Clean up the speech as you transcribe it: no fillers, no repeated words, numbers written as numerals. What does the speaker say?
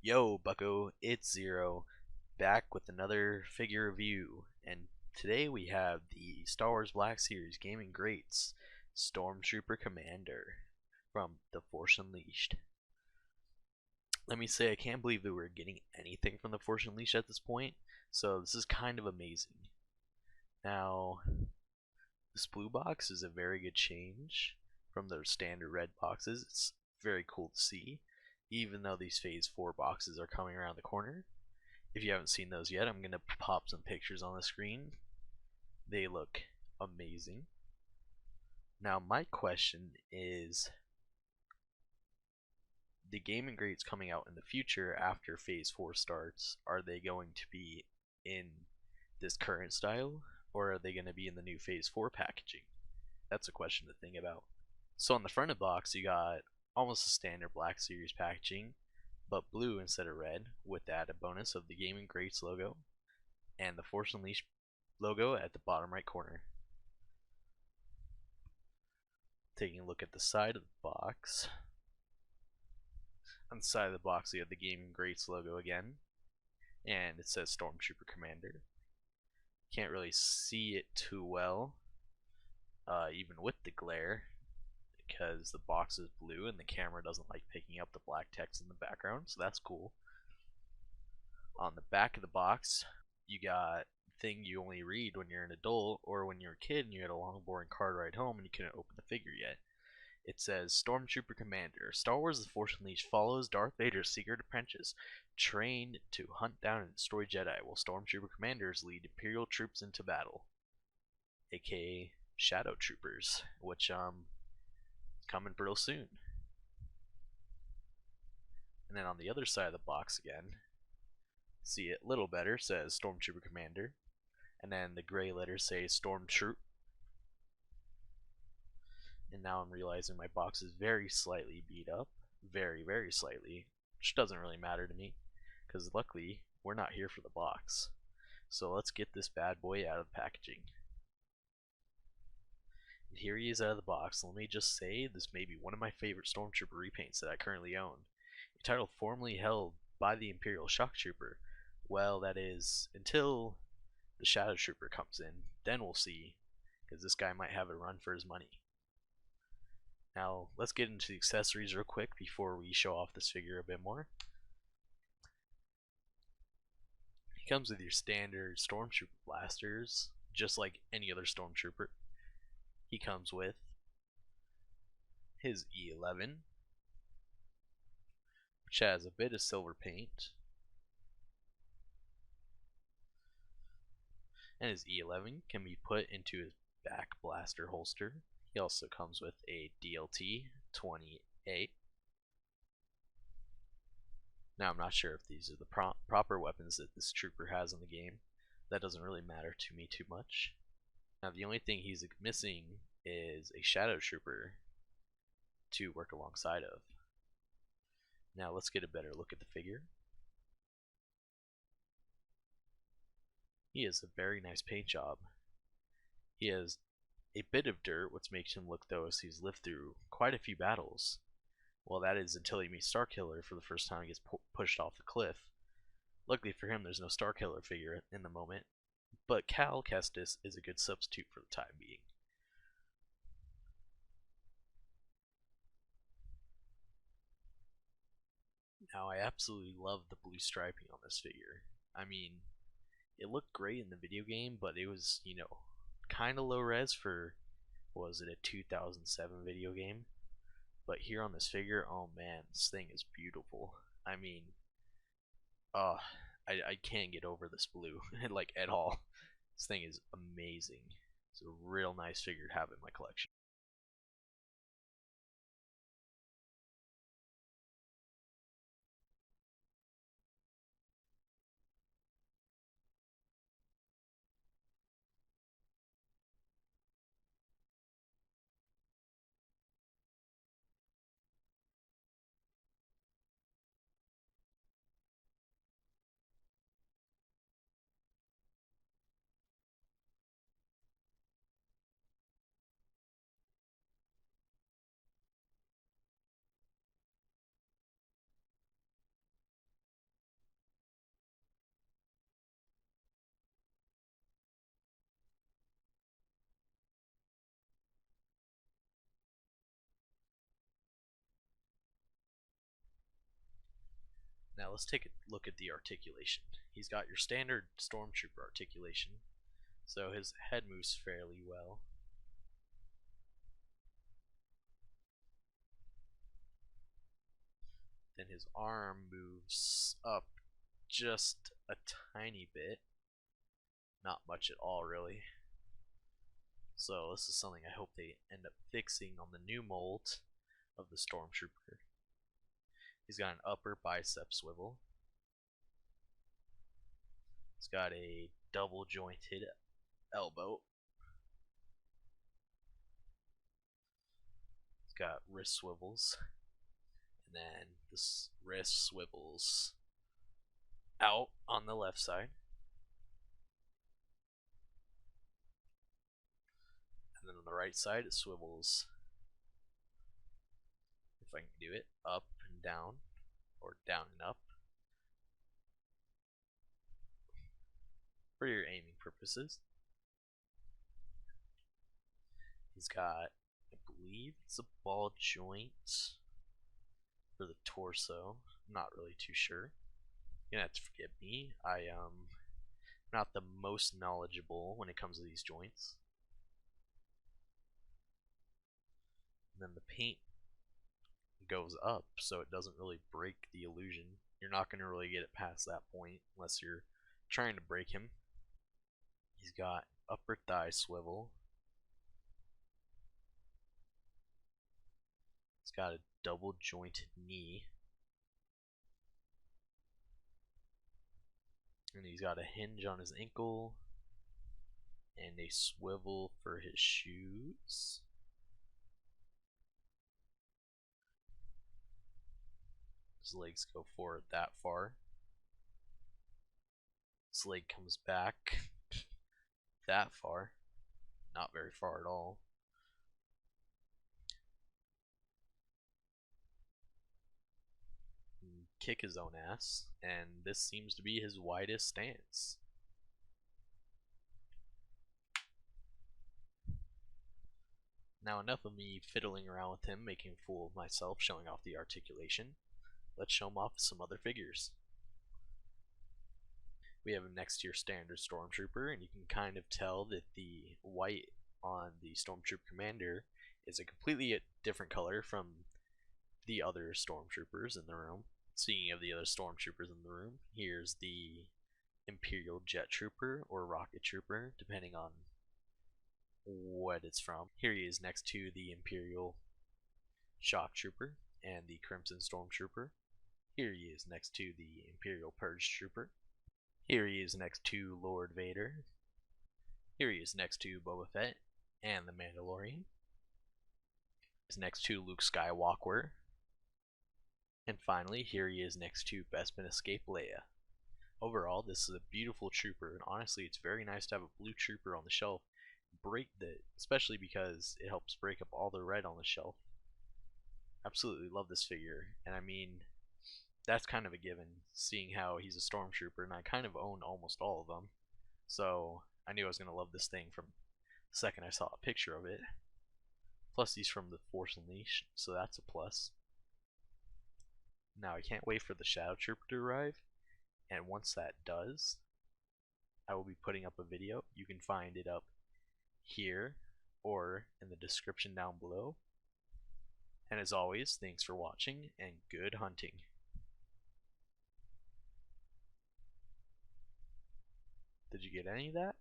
Yo, Bucko, it's Zero, back with another figure review, and today we have the Star Wars Black Series Gaming Greats Stormtrooper Commander from The Force Unleashed. Let me say, I can't believe that we're getting anything from The Force Unleashed at this point, so this is kind of amazing. Now, this blue box is a very good change from the standard red boxes. It's very cool to see, even though these Phase 4 boxes are coming around the corner. If you haven't seen those yet, I'm going to pop some pictures on the screen. They look amazing. Now, my question is, the Game & Greats coming out in the future after Phase 4 starts, are they going to be in this current style, or are they going to be in the new Phase 4 packaging? That's a question to think about. So on the front of the box, you got almost a standard Black Series packaging, but blue instead of red, with the added bonus of the Gaming Greats logo and the Force Unleashed logo at the bottom right corner. Taking a look at the side of the box. On the side of the box, you have the Gaming Greats logo again, and it says Stormtrooper Commander. Can't really see it too well, even with the glare, because the box is blue and the camera doesn't like picking up the black text in the background, so that's cool. On the back of the box, you got thing you only read when you're an adult or when you're a kid and you had a long boring card ride home and you couldn't open the figure yet. It says Stormtrooper Commander. Star Wars The Force Unleashed follows Darth Vader's secret apprentice, trained to hunt down and destroy Jedi, while Stormtrooper Commanders lead Imperial troops into battle, aka Shadow Troopers, which coming real soon. And then on the other side of the box again, see it a little better, says Stormtrooper Commander, and then the gray letters say Stormtroop. And now I'm realizing my box is very slightly beat up, very slightly, which doesn't really matter to me, because luckily we're not here for the box. So let's get this bad boy out of the packaging. And here he is out of the box. Let me just say, this may be one of my favorite Stormtrooper repaints that I currently own. A title formerly held by the Imperial Shock Trooper. Well, that is, until the Shadow Trooper comes in, then we'll see, because this guy might have a run for his money. Now, let's get into the accessories real quick before we show off this figure a bit more. He comes with your standard Stormtrooper blasters, just like any other Stormtrooper. He comes with his E11, which has a bit of silver paint, and his E11 can be put into his back blaster holster. He also comes with a DLT 28. Now I'm not sure if these are the proper weapons that this trooper has in the game. That doesn't really matter to me too much. Now the only thing he's missing is a Shadow Trooper to work alongside of. Now let's get a better look at the figure. He has a very nice paint job. He has a bit of dirt, which makes him look though as he's lived through quite a few battles. Well, that is until he meets Starkiller for the first time and gets pushed off the cliff. Luckily for him, there's no Starkiller figure in the moment, but Cal Kestis is a good substitute for the time being. Now, I absolutely love the blue striping on this figure. I mean, it looked great in the video game, but it was, kind of low res for, was it, a 2007 video game? But here on this figure, oh man, this thing is beautiful. I mean, I can't get over this blue, like, at all. This thing is amazing. It's a real nice figure to have in my collection. Now let's take a look at the articulation. He's got your standard Stormtrooper articulation, so his head moves fairly well. Then his arm moves up just a tiny bit. Not much at all, really. So this is something I hope they end up fixing on the new mold of the Stormtrooper. He's got an upper bicep swivel. He's got a double jointed elbow. He's got wrist swivels. And then this wrist swivels out on the left side. And then on the right side it swivels, if I can do it, up and down, or down and up, for your aiming purposes. He's got, I believe it's a ball joint for the torso. I'm not really too sure. You're gonna have to forgive me. I am not the most knowledgeable when it comes to these joints. And then the paint goes up, so it doesn't really break the illusion. You're not going to really get it past that point unless you're trying to break him. He's got upper thigh swivel. He's got a double jointed knee. And he's got a hinge on his ankle and a swivel for his shoes. His legs go forward that far. His leg comes back that far. Not very far at all. Kick his own ass, and this seems to be his widest stance. Now enough of me fiddling around with him, making a fool of myself, showing off the articulation. Let's show him off with some other figures. We have him next to your standard Stormtrooper, and you can kind of tell that the white on the Stormtrooper Commander is a completely different color from the other Stormtroopers in the room. Speaking of the other Stormtroopers in the room, here's the Imperial Jet Trooper or Rocket Trooper, depending on what it's from. Here he is next to the Imperial Shock Trooper and the Crimson Stormtrooper. Here he is next to the Imperial Purge Trooper. Here he is next to Lord Vader. Here he is next to Boba Fett and the Mandalorian. He's next to Luke Skywalker. And finally, here he is next to Bespin Escape Leia. Overall, this is a beautiful trooper, and honestly, it's very nice to have a blue trooper on the shelf. Especially because it helps break up all the red on the shelf. Absolutely love this figure, and I mean, that's kind of a given, seeing how he's a Stormtrooper, and I kind of own almost all of them. So I knew I was going to love this thing from the second I saw a picture of it. Plus, he's from the Force Unleashed, so that's a plus. Now I can't wait for the Shadow Trooper to arrive, and once that does, I will be putting up a video. You can find it up here or in the description down below. And as always, thanks for watching and good hunting. Did you get any of that?